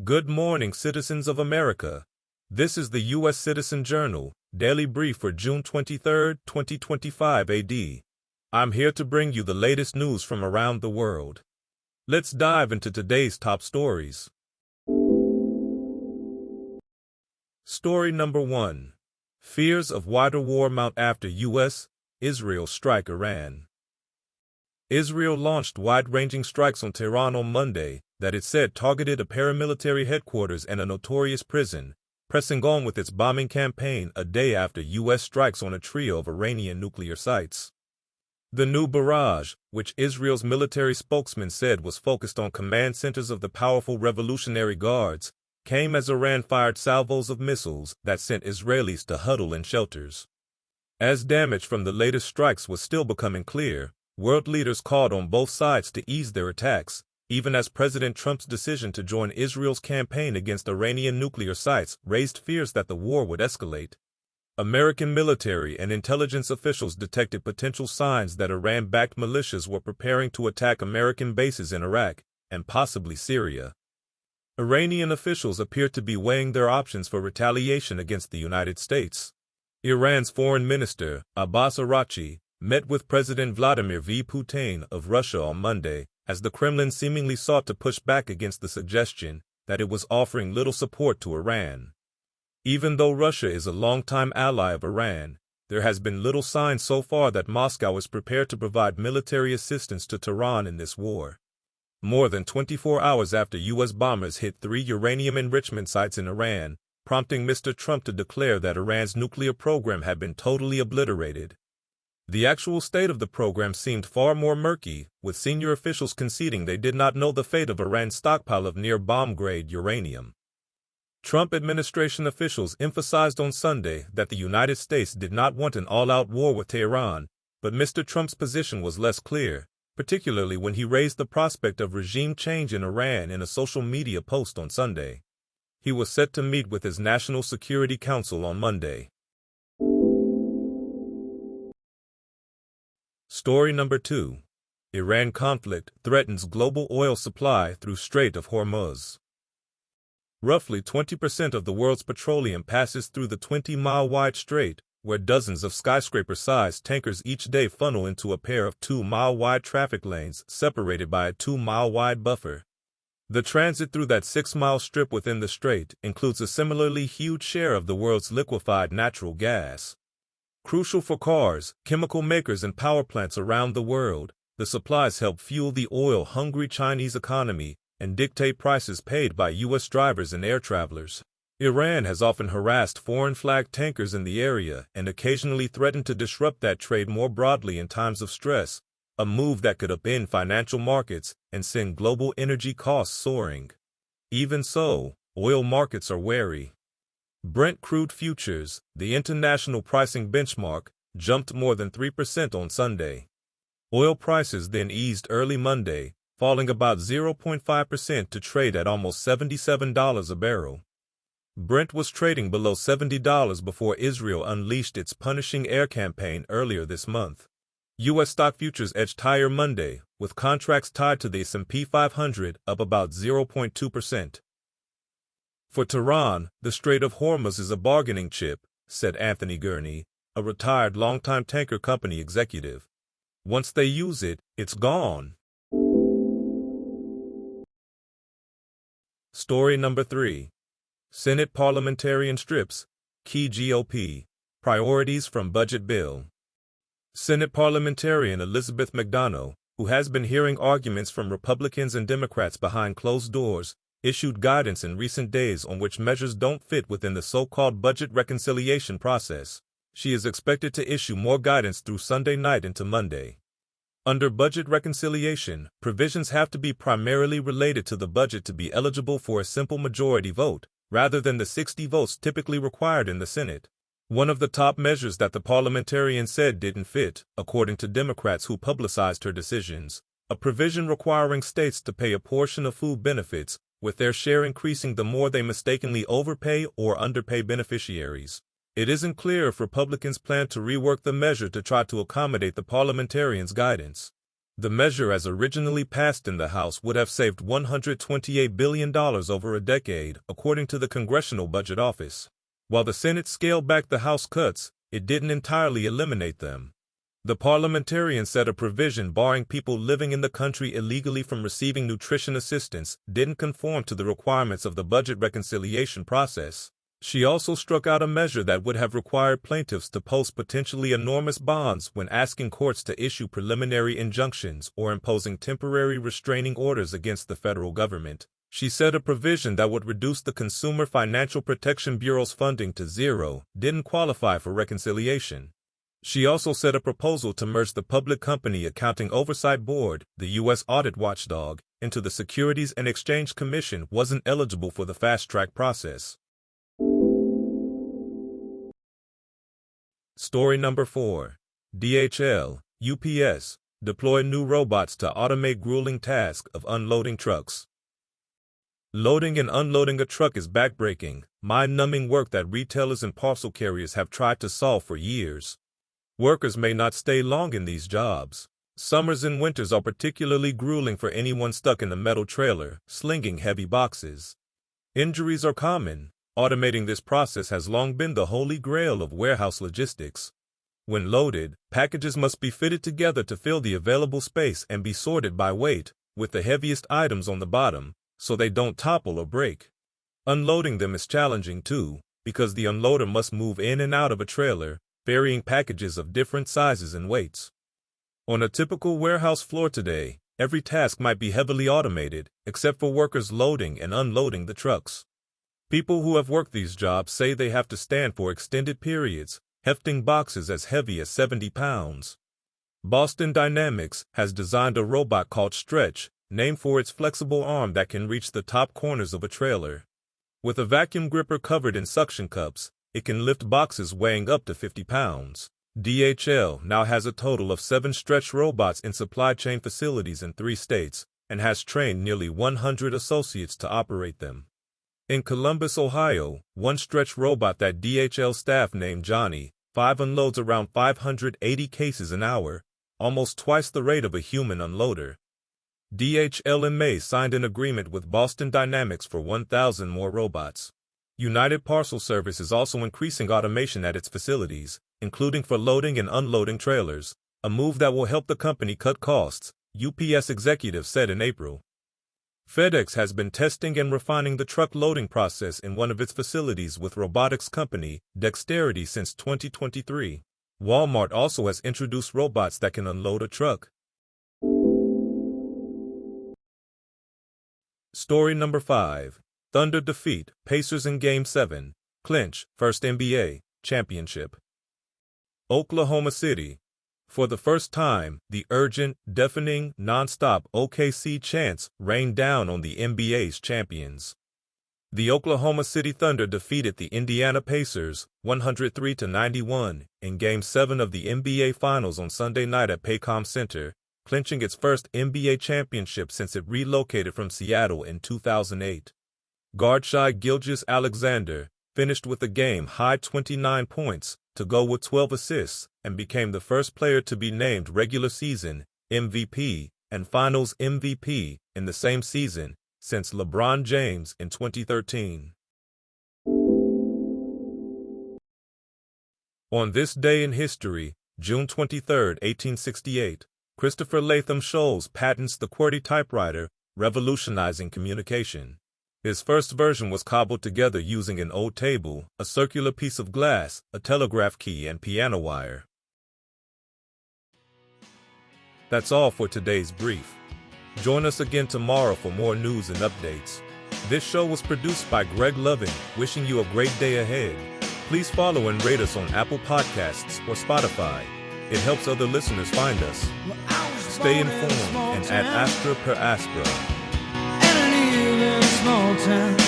Good morning, citizens of America. This is the U.S. Citizen Journal, Daily Brief for June 23, 2025 AD. I'm here to bring you the latest news from around the world. Let's dive into today's top stories. Story number 1. Fears of wider war mount after U.S.-Israel strike Iran. Israel launched wide-ranging strikes on Tehran on Monday that it said targeted a paramilitary headquarters and a notorious prison, pressing on with its bombing campaign a day after U.S. strikes on a trio of Iranian nuclear sites. The new barrage, which Israel's military spokesman said was focused on command centers of the powerful Revolutionary Guards, came as Iran fired salvos of missiles that sent Israelis to huddle in shelters. As damage from the latest strikes was still becoming clear, world leaders called on both sides to ease their attacks, even as President Trump's decision to join Israel's campaign against Iranian nuclear sites raised fears that the war would escalate. American military and intelligence officials detected potential signs that Iran-backed militias were preparing to attack American bases in Iraq and possibly Syria. Iranian officials appear to be weighing their options for retaliation against the United States. Iran's Foreign Minister, Abbas Araghchi, met with President Vladimir Putin of Russia on Monday, as the Kremlin seemingly sought to push back against the suggestion that it was offering little support to Iran. Even though Russia is a longtime ally of Iran, there has been little sign so far that Moscow is prepared to provide military assistance to Tehran in this war. More than 24 hours after U.S. bombers hit 3 uranium enrichment sites in Iran, prompting Mr. Trump to declare that Iran's nuclear program had been totally obliterated. The actual state of the program seemed far more murky, with senior officials conceding they did not know the fate of Iran's stockpile of near-bomb-grade uranium. Trump administration officials emphasized on Sunday that the United States did not want an all-out war with Tehran, but Mr. Trump's position was less clear, particularly when he raised the prospect of regime change in Iran in a social media post on Sunday. He was set to meet with his National Security Council on Monday. Story number 2. Iran conflict threatens global oil supply through Strait of Hormuz. Roughly 20% of the world's petroleum passes through the 20-mile-wide strait, where dozens of skyscraper-sized tankers each day funnel into a pair of 2-mile-wide traffic lanes separated by a 2-mile-wide buffer. The transit through that 6-mile strip within the strait includes a similarly huge share of the world's liquefied natural gas. Crucial for cars, chemical makers, and power plants around the world, the supplies help fuel the oil-hungry Chinese economy and dictate prices paid by U.S. drivers and air travelers. Iran has often harassed foreign-flagged tankers in the area and occasionally threatened to disrupt that trade more broadly in times of stress, a move that could upend financial markets and send global energy costs soaring. Even so, oil markets are wary. Brent crude futures, the international pricing benchmark, jumped more than 3% on Sunday. Oil prices then eased early Monday, falling about 0.5% to trade at almost $77 a barrel. Brent was trading below $70 before Israel unleashed its punishing air campaign earlier this month. U.S. stock futures edged higher Monday, with contracts tied to the S&P 500 up about 0.2%. For Tehran, the Strait of Hormuz is a bargaining chip, said Anthony Gurney, a retired longtime tanker company executive. Once they use it, it's gone. Story number 3. Senate parliamentarian strips, key GOP priorities from budget bill. Senate parliamentarian Elizabeth McDonough, who has been hearing arguments from Republicans and Democrats behind closed doors, issued guidance in recent days on which measures don't fit within the so-called budget reconciliation process. She is expected to issue more guidance through Sunday night into Monday. Under budget reconciliation, provisions have to be primarily related to the budget to be eligible for a simple majority vote, rather than the 60 votes typically required in the Senate. One of the top measures that the parliamentarian said didn't fit, according to Democrats who publicized her decisions, a provision requiring states to pay a portion of food benefits, with their share increasing the more they mistakenly overpay or underpay beneficiaries. It isn't clear if Republicans plan to rework the measure to try to accommodate the parliamentarian's guidance. The measure as originally passed in the House would have saved $128 billion over a decade, according to the Congressional Budget Office. While the Senate scaled back the House cuts, it didn't entirely eliminate them. The parliamentarian said a provision barring people living in the country illegally from receiving nutrition assistance didn't conform to the requirements of the budget reconciliation process. She also struck out a measure that would have required plaintiffs to post potentially enormous bonds when asking courts to issue preliminary injunctions or imposing temporary restraining orders against the federal government. She said a provision that would reduce the Consumer Financial Protection Bureau's funding to zero didn't qualify for reconciliation. She also said a proposal to merge the Public Company Accounting Oversight Board, the U.S. audit watchdog, into the Securities and Exchange Commission wasn't eligible for the fast-track process. Story number 4. DHL, UPS, deploy new robots to automate grueling task of unloading trucks. Loading and unloading a truck is backbreaking, mind-numbing work that retailers and parcel carriers have tried to solve for years. Workers may not stay long in these jobs. Summers and winters are particularly grueling for anyone stuck in a metal trailer, slinging heavy boxes. Injuries are common. Automating this process has long been the holy grail of warehouse logistics. When loaded, packages must be fitted together to fill the available space and be sorted by weight, with the heaviest items on the bottom, so they don't topple or break. Unloading them is challenging too, because the unloader must move in and out of a trailer, varying packages of different sizes and weights. On a typical warehouse floor today, every task might be heavily automated, except for workers loading and unloading the trucks. People who have worked these jobs say they have to stand for extended periods, hefting boxes as heavy as 70 pounds. Boston Dynamics has designed a robot called Stretch, named for its flexible arm that can reach the top corners of a trailer. With a vacuum gripper covered in suction cups, it can lift boxes weighing up to 50 pounds. DHL now has a total of 7 Stretch robots in supply chain facilities in 3 states, and has trained nearly 100 associates to operate them. In Columbus, Ohio, one Stretch robot that DHL staff named Johnny 5 unloads around 580 cases an hour, almost twice the rate of a human unloader. DHL in May signed an agreement with Boston Dynamics for 1,000 more robots. United Parcel Service is also increasing automation at its facilities, including for loading and unloading trailers, a move that will help the company cut costs, UPS executives said in April. FedEx has been testing and refining the truck loading process in one of its facilities with robotics company Dexterity since 2023. Walmart also has introduced robots that can unload a truck. Story number 5. Thunder defeat Pacers in Game 7, clinch first NBA championship. Oklahoma City. For the first time, the urgent, deafening, non-stop OKC chants rained down on the NBA's champions. The Oklahoma City Thunder defeated the Indiana Pacers 103-91 in Game 7 of the NBA Finals on Sunday night at Paycom Center, clinching its first NBA championship since it relocated from Seattle in 2008. Guard Shai Gilgeous-Alexander finished with a game-high 29 points to go with 12 assists and became the first player to be named regular season MVP and Finals MVP in the same season since LeBron James in 2013. On this day in history, June 23, 1868, Christopher Latham Scholes patents the QWERTY typewriter, revolutionizing communication. His first version was cobbled together using an old table, a circular piece of glass, a telegraph key, and piano wire. That's all for today's brief. Join us again tomorrow for more news and updates. This show was produced by Greg Lovin, wishing you a great day ahead. Please follow and rate us on Apple Podcasts or Spotify. It helps other listeners find us. Stay informed and ad astra per astra. Small town.